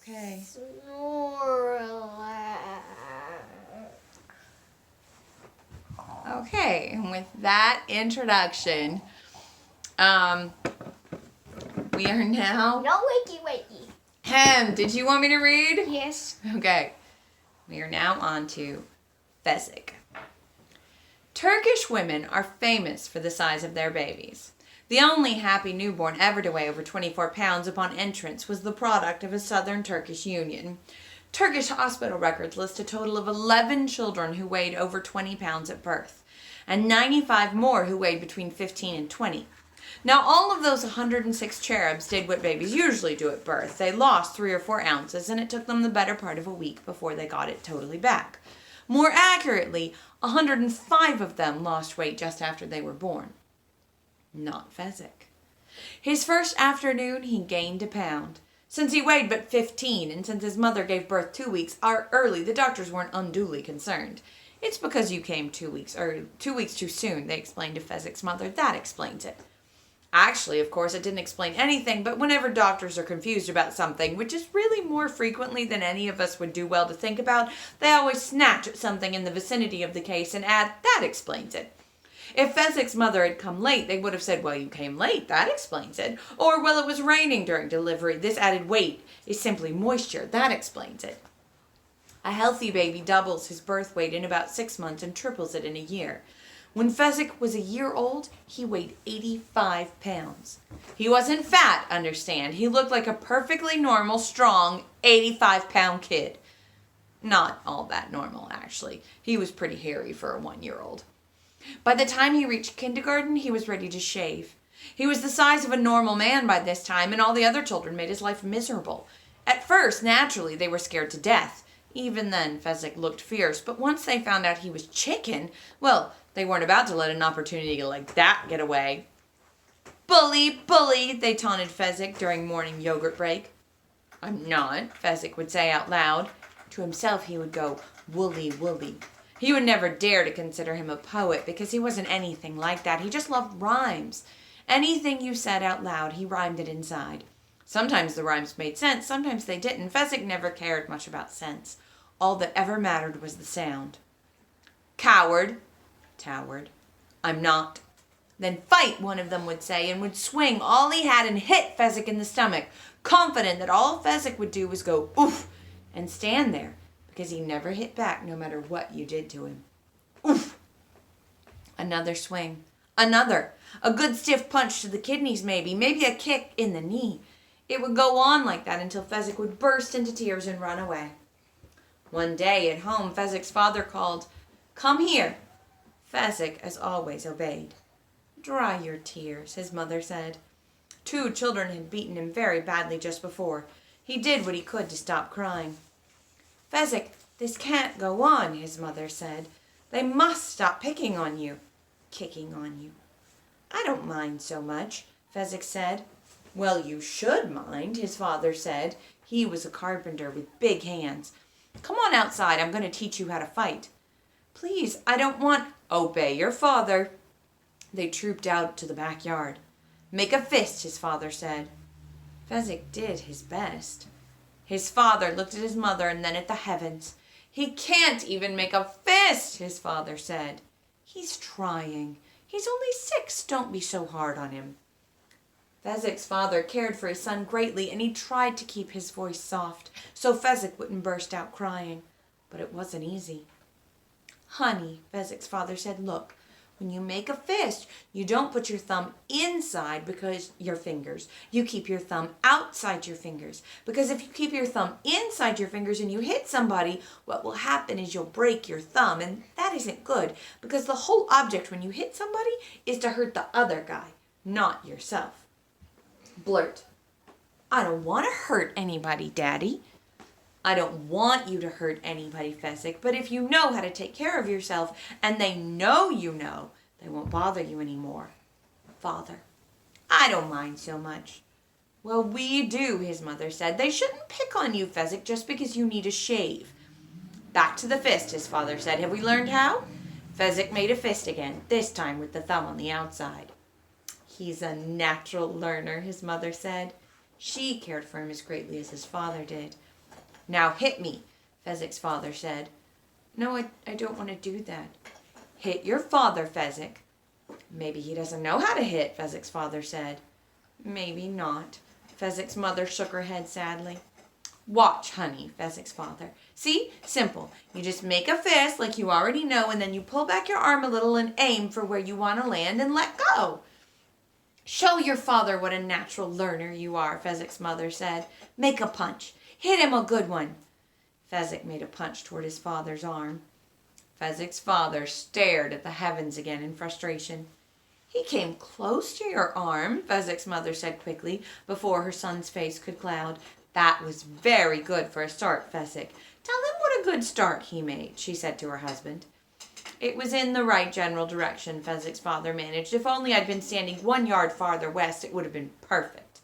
okay? Okay, and with that introduction, we are now... No, wakey. Did you want me to read? Yes. Okay. We are now on to Fezzik. Turkish women are famous for the size of their babies. The only happy newborn ever to weigh over 24 pounds upon entrance was the product of a southern Turkish union. Turkish hospital records list a total of 11 children who weighed over 20 pounds at birth, and 95 more who weighed between 15 and 20. Now, all of those 106 cherubs did what babies usually do at birth. They lost 3 or 4 ounces, and it took them the better part of a week before they got it totally back. More accurately, 105 of them lost weight just after they were born. Not Fezzik. His first afternoon, he gained a pound. Since he weighed but 15, and since his mother gave birth 2 weeks early, the doctors weren't unduly concerned. It's because you came 2 weeks too soon, they explained to Fezzik's mother. That explains it. Actually, of course, it didn't explain anything, but whenever doctors are confused about something, which is really more frequently than any of us would do well to think about, they always snatch at something in the vicinity of the case and add, that explains it. If Fezzik's mother had come late, they would have said, well, you came late, that explains it. Or, well, it was raining during delivery, this added weight is simply moisture, that explains it. A healthy baby doubles his birth weight in about 6 months and triples it in a year. When Fezzik was a year old, he weighed 85 pounds. He wasn't fat, understand. He looked like a perfectly normal, strong, 85-pound kid. Not all that normal, actually. He was pretty hairy for a 1-year-old. By the time he reached kindergarten, he was ready to shave. He was the size of a normal man by this time, and all the other children made his life miserable. At first, naturally, they were scared to death. Even then, Fezzik looked fierce, but once they found out he was chicken, well, they weren't about to let an opportunity like that get away. Bully, bully, they taunted Fezzik during morning yogurt break. I'm not, Fezzik would say out loud. To himself, he would go, woolly, woolly. He would never dare to consider him a poet because he wasn't anything like that. He just loved rhymes. Anything you said out loud, he rhymed it inside. Sometimes the rhymes made sense, sometimes they didn't. Fezzik never cared much about sense. All that ever mattered was the sound. Coward, Toward. I'm not. Then fight, one of them would say, and would swing all he had and hit Fezzik in the stomach, confident that all Fezzik would do was go, oof, and stand there, because he never hit back no matter what you did to him. Oof! Another swing. Another. A good stiff punch to the kidneys maybe a kick in the knee. It would go on like that until Fezzik would burst into tears and run away. One day at home, Fezzik's father called, Come here. Fezzik, as always, obeyed. Dry your tears, his mother said. 2 children had beaten him very badly just before. He did what he could to stop crying. Fezzik, this can't go on, his mother said. They must stop picking on you. Kicking on you. I don't mind so much, Fezzik said. Well, you should mind, his father said. He was a carpenter with big hands. Come on outside, I'm going to teach you how to fight. Please, I don't want... Obey your father. They trooped out to the backyard. Make a fist, his father said. Fezzik did his best. His father looked at his mother and then at the heavens. He can't even make a fist, his father said. He's trying. He's only 6. Don't be so hard on him. Fezzik's father cared for his son greatly, and he tried to keep his voice soft so Fezzik wouldn't burst out crying. But it wasn't easy. Honey, Fezzik's father said, look, when you make a fist, you don't put your thumb inside because your fingers. You keep your thumb outside your fingers. Because if you keep your thumb inside your fingers and you hit somebody, what will happen is you'll break your thumb. And that isn't good because the whole object when you hit somebody is to hurt the other guy, not yourself. Blurt. I don't want to hurt anybody, Daddy. I don't want you to hurt anybody, Fezzik, but if you know how to take care of yourself, and they know you know, they won't bother you anymore. Father. I don't mind so much. Well, we do, his mother said. They shouldn't pick on you, Fezzik, just because you need a shave. Back to the fist, his father said. Have we learned how? Fezzik made a fist again, this time with the thumb on the outside. He's a natural learner, his mother said. She cared for him as greatly as his father did. Now hit me, Fezzik's father said. No, I don't want to do that. Hit your father, Fezzik. Maybe he doesn't know how to hit, Fezzik's father said. Maybe not. Fezzik's mother shook her head sadly. Watch, honey, Fezzik's father. See? Simple. You just make a fist like you already know, and then you pull back your arm a little and aim for where you want to land and let go. Show your father what a natural learner you are, Fezzik's mother said. Make a punch. Hit him a good one. Fezzik made a punch toward his father's arm. Fezzik's father stared at the heavens again in frustration. He came close to your arm, Fezzik's mother said quickly, before her son's face could cloud. That was very good for a start, Fezzik. Tell him what a good start he made, she said to her husband. It was in the right general direction, Fezzik's father managed. If only I'd been standing 1 yard farther west, it would have been perfect.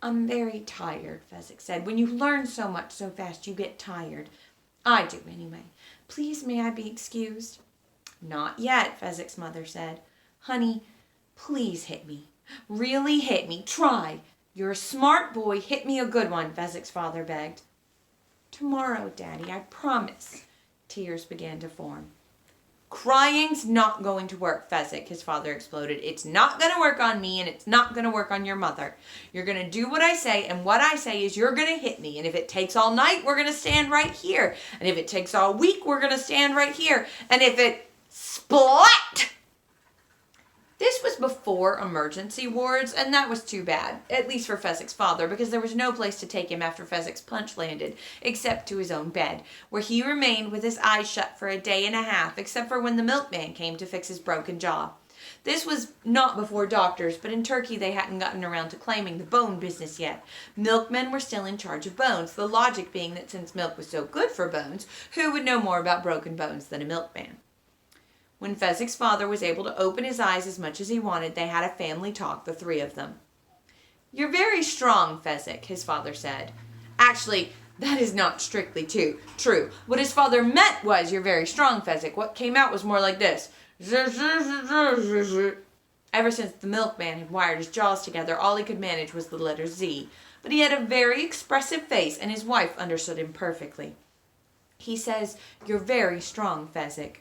I'm very tired, Fezzik said. When you learn so much so fast, you get tired. I do, anyway. Please, may I be excused? Not yet, Fezzik's mother said. Honey, please hit me. Really hit me. Try. You're a smart boy. Hit me a good one, Fezzik's father begged. Tomorrow, Daddy, I promise. Tears began to form. Crying's not going to work, Fezzik, his father exploded. It's not going to work on me, and it's not going to work on your mother. You're going to do what I say, and what I say is you're going to hit me. And if it takes all night, we're going to stand right here. And if it takes all week, we're going to stand right here. And if it splat! This was before emergency wards, and that was too bad, at least for Fezzik's father, because there was no place to take him after Fezzik's punch landed, except to his own bed, where he remained with his eyes shut for a day and a half, except for when the milkman came to fix his broken jaw. This was not before doctors, but in Turkey they hadn't gotten around to claiming the bone business yet. Milkmen were still in charge of bones, the logic being that since milk was so good for bones, who would know more about broken bones than a milkman? When Fezzik's father was able to open his eyes as much as he wanted, they had a family talk, the three of them. You're very strong, Fezzik, his father said. Actually, that is not strictly true. What his father meant was, you're very strong, Fezzik. What came out was more like this. Ever since the milkman had wired his jaws together, all he could manage was the letter Z. But he had a very expressive face, and his wife understood him perfectly. He says, you're very strong, Fezzik.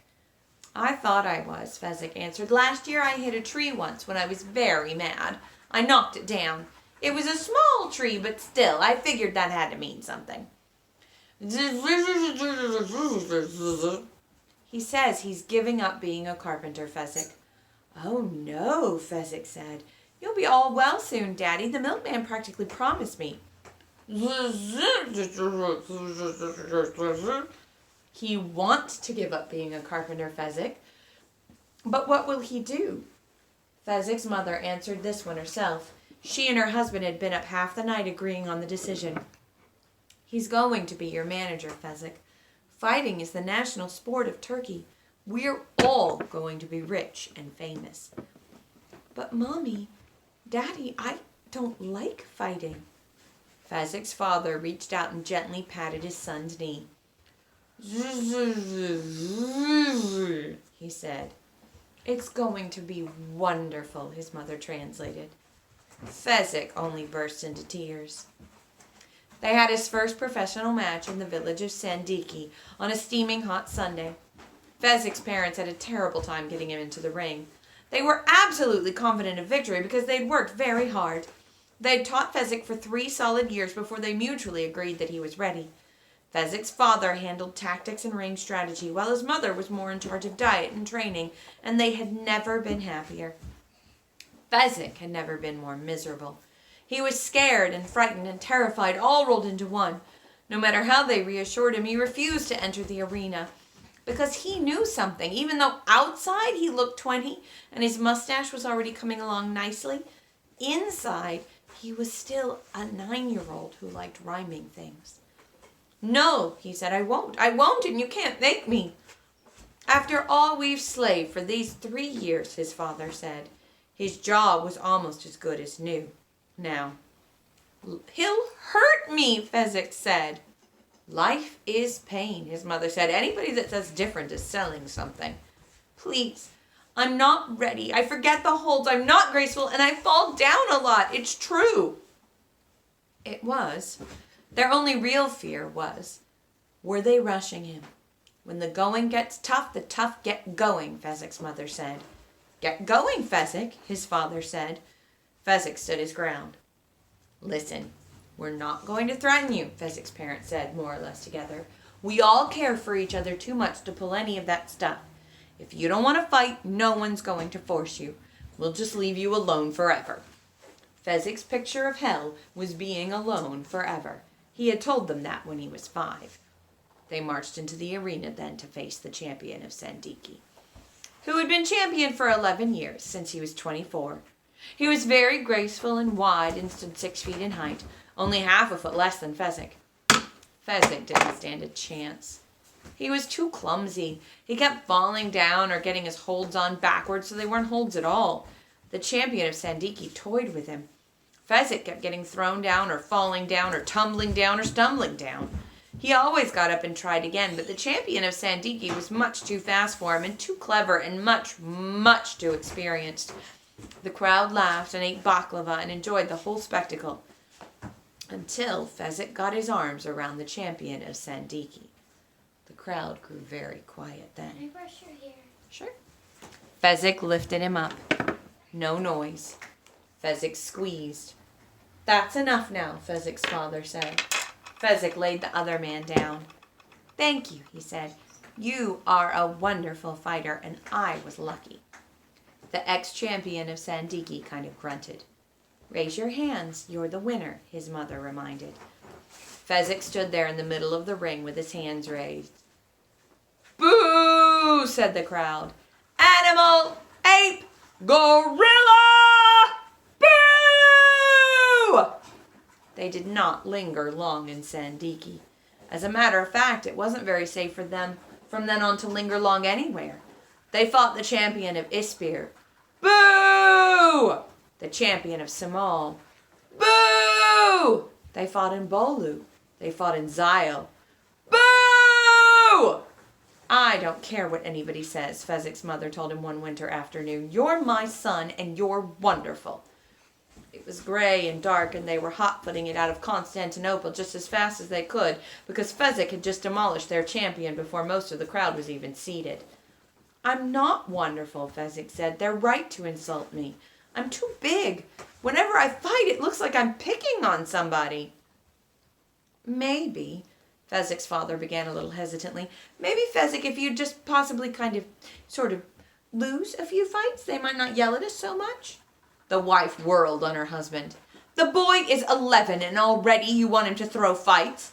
I thought I was, Fezzik answered. Last year I hit a tree once when I was very mad. I knocked it down. It was a small tree, but still, I figured that had to mean something. He says he's giving up being a carpenter, Fezzik. Oh no, Fezzik said. You'll be all well soon, Daddy. The milkman practically promised me. He wants to give up being a carpenter, Fezzik. But what will he do? Fezzik's mother answered this one herself. She and her husband had been up half the night agreeing on the decision. He's going to be your manager, Fezzik. Fighting is the national sport of Turkey. We're all going to be rich and famous. But, Mommy, Daddy, I don't like fighting. Fezzik's father reached out and gently patted his son's knee. He said. It's going to be wonderful, his mother translated. Fezzik only burst into tears. They had his first professional match in the village of Sandiki on a steaming hot Sunday. Fezzik's parents had a terrible time getting him into the ring. They were absolutely confident of victory because they'd worked very hard. They'd taught Fezzik for 3 solid years before they mutually agreed that he was ready. Fezzik's father handled tactics and ring strategy, while his mother was more in charge of diet and training, and they had never been happier. Fezzik had never been more miserable. He was scared and frightened and terrified, all rolled into one. No matter how they reassured him, he refused to enter the arena, because he knew something. Even though outside he looked 20, and his mustache was already coming along nicely, inside he was still a 9-year-old who liked rhyming things. No, he said, I won't, and you can't make me. After all we've slaved for these 3 years, his father said. His jaw was almost as good as new. Now, he'll hurt me, Fezzik said. Life is pain, his mother said. Anybody that says different is selling something. Please, I'm not ready. I forget the holds. I'm not graceful, and I fall down a lot. It's true. It was. Their only real fear was, were they rushing him? When the going gets tough, the tough get going, Fezzik's mother said. Get going, Fezzik, his father said. Fezzik stood his ground. Listen, we're not going to threaten you, Fezzik's parents said, more or less together. We all care for each other too much to pull any of that stuff. If you don't want to fight, no one's going to force you. We'll just leave you alone forever. Fezzik's picture of hell was being alone forever. He had told them that when he was 5. They marched into the arena then to face the champion of Sandiki, who had been champion for 11 years, since he was 24. He was very graceful and wide and stood 6 feet in height, only half a foot less than Fezzik. Fezzik didn't stand a chance. He was too clumsy. He kept falling down or getting his holds on backwards, so they weren't holds at all. The champion of Sandiki toyed with him. Fezzik kept getting thrown down or falling down or tumbling down or stumbling down. He always got up and tried again, but the champion of Sandiki was much too fast for him and too clever and much, much too experienced. The crowd laughed and ate baklava and enjoyed the whole spectacle until Fezzik got his arms around the champion of Sandiki. The crowd grew very quiet then. Can I brush your hair? Sure. Fezzik lifted him up. No noise. Fezzik squeezed. That's enough now, Fezzik's father said. Fezzik laid the other man down. Thank you, he said. You are a wonderful fighter, and I was lucky. The ex-champion of Sandiki kind of grunted. Raise your hands, you're the winner, his mother reminded. Fezzik stood there in the middle of the ring with his hands raised. Boo, said the crowd. Animal, ape, gorilla, boo! They did not linger long in Sandiki. As a matter of fact, it wasn't very safe for them from then on to linger long anywhere. They fought the champion of Ispir. Boo! The champion of Samal. Boo! They fought in Bolu. They fought in Zyle. Boo! I don't care what anybody says, Fezzik's mother told him one winter afternoon. You're my son, and you're wonderful. It was gray and dark, and they were hot-footing it out of Constantinople just as fast as they could, because Fezzik had just demolished their champion before most of the crowd was even seated. I'm not wonderful, Fezzik said. They're right to insult me. I'm too big. Whenever I fight, it looks like I'm picking on somebody. Maybe, Fezzik's father began a little hesitantly. Maybe, Fezzik, if you'd just possibly sort of lose a few fights, they might not yell at us so much. The wife whirled on her husband. The boy is 11 and already you want him to throw fights?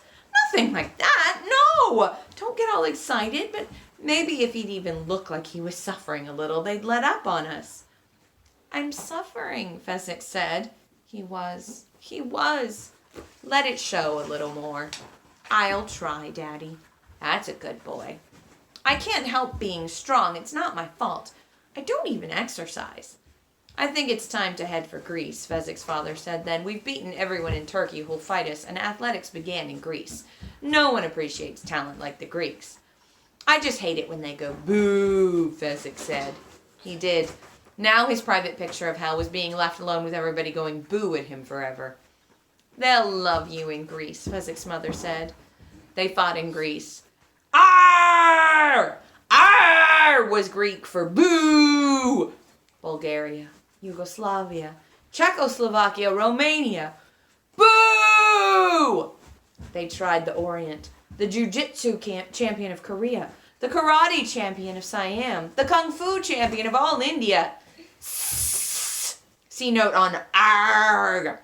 Nothing like that, no! Don't get all excited, but maybe if he'd even look like he was suffering a little, they'd let up on us. I'm suffering, Fezzik said. He was. Let it show a little more. I'll try, Daddy. That's a good boy. I can't help being strong. It's not my fault. I don't even exercise. I think it's time to head for Greece, Fezzik's father said then. We've beaten everyone in Turkey who'll fight us, and athletics began in Greece. No one appreciates talent like the Greeks. I just hate it when they go, boo, Fezzik said. He did. Now his private picture of hell was being left alone with everybody going boo at him forever. They'll love you in Greece, Fezzik's mother said. They fought in Greece. Arr! Arr was Greek for boo! Bulgaria, Yugoslavia, Czechoslovakia, Romania. Boo! They tried the Orient, the jiu-jitsu champion of Korea, the karate champion of Siam, the kung fu champion of all India. See note on ARG.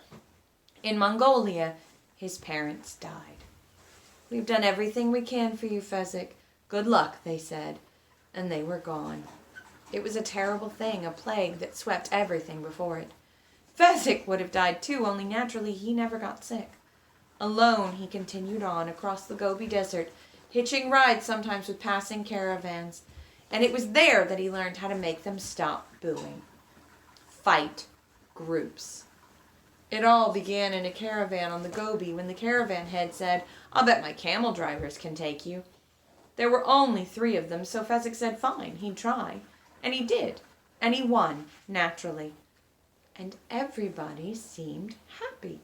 In Mongolia, his parents died. We've done everything we can for you, Fezzik. Good luck, they said, and they were gone. It was a terrible thing, a plague that swept everything before it. Fezzik would have died too, only naturally he never got sick. Alone, he continued on across the Gobi Desert, hitching rides sometimes with passing caravans, and it was there that he learned how to make them stop booing. Fight groups. It all began in a caravan on the Gobi when the caravan head said, I'll bet my camel drivers can take you. There were only 3 of them, so Fezzik said fine, he'd try. And he did, and he won, naturally. And everybody seemed happy.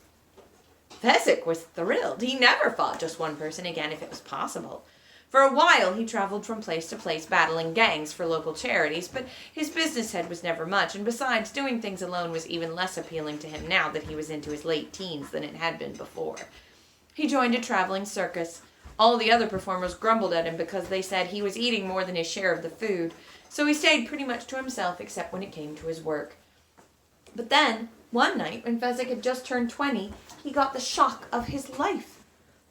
Fezzik was thrilled. He never fought just one person again if it was possible. For a while, he traveled from place to place battling gangs for local charities, but his business head was never much, and besides, doing things alone was even less appealing to him now that he was into his late teens than it had been before. He joined a traveling circus. All the other performers grumbled at him because they said he was eating more than his share of the food, so he stayed pretty much to himself except when it came to his work. But then, one night, when Fezzik had just turned 20, he got the shock of his life.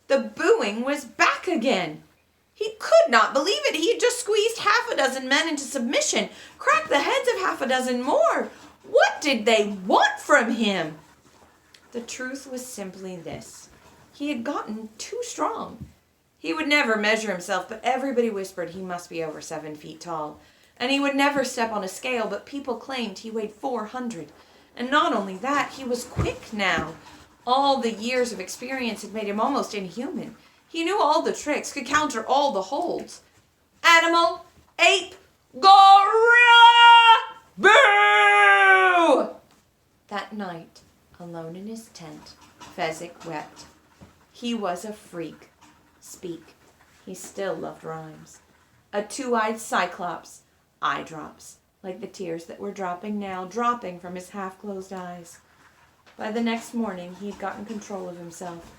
The booing was back again. He could not believe it. He had just squeezed half a dozen men into submission, cracked the heads of half a dozen more. What did they want from him? The truth was simply this. He had gotten too strong. He would never measure himself, but everybody whispered he must be over 7 feet tall. And he would never step on a scale, but people claimed he weighed 400. And not only that, he was quick now. All the years of experience had made him almost inhuman. He knew all the tricks, could counter all the holds. Animal, ape, gorilla, boo! That night, alone in his tent, Fezzik wept. He was a freak. Speak. He still loved rhymes. A two-eyed cyclops, eye drops, like the tears that were dropping now, dropping from his half-closed eyes. By the next morning, he'd gotten control of himself.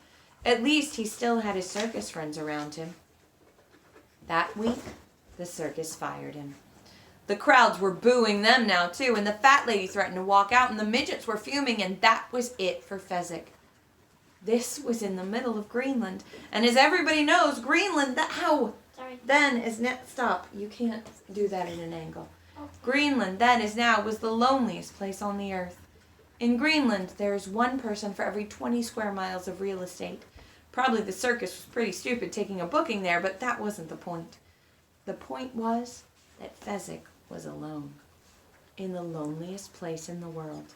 At least he still had his circus friends around him. That week, the circus fired him. The crowds were booing them now, too, and the fat lady threatened to walk out, and the midgets were fuming, and that was it for Fezzik. This was in the middle of Greenland, and as everybody knows, Greenland, stop, you can't do that in an angle. Greenland, then as now, was the loneliest place on the earth. In Greenland, there is one person for every 20 square miles of real estate. Probably the circus was pretty stupid taking a booking there, but that wasn't the point. The point was that Fezzik was alone, in the loneliest place in the world,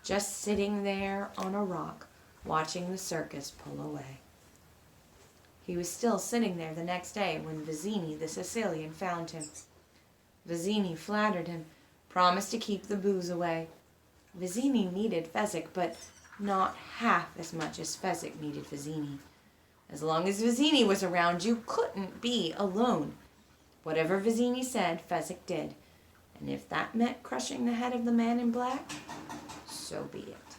just sitting there on a rock, watching the circus pull away. He was still sitting there the next day when Vizzini, the Sicilian, found him. Vizzini flattered him, promised to keep the booze away. Vizzini needed Fezzik, but not half as much as Fezzik needed Vizzini. As long as Vizzini was around, you couldn't be alone. Whatever Vizzini said, Fezzik did. And if that meant crushing the head of the man in black, so be it.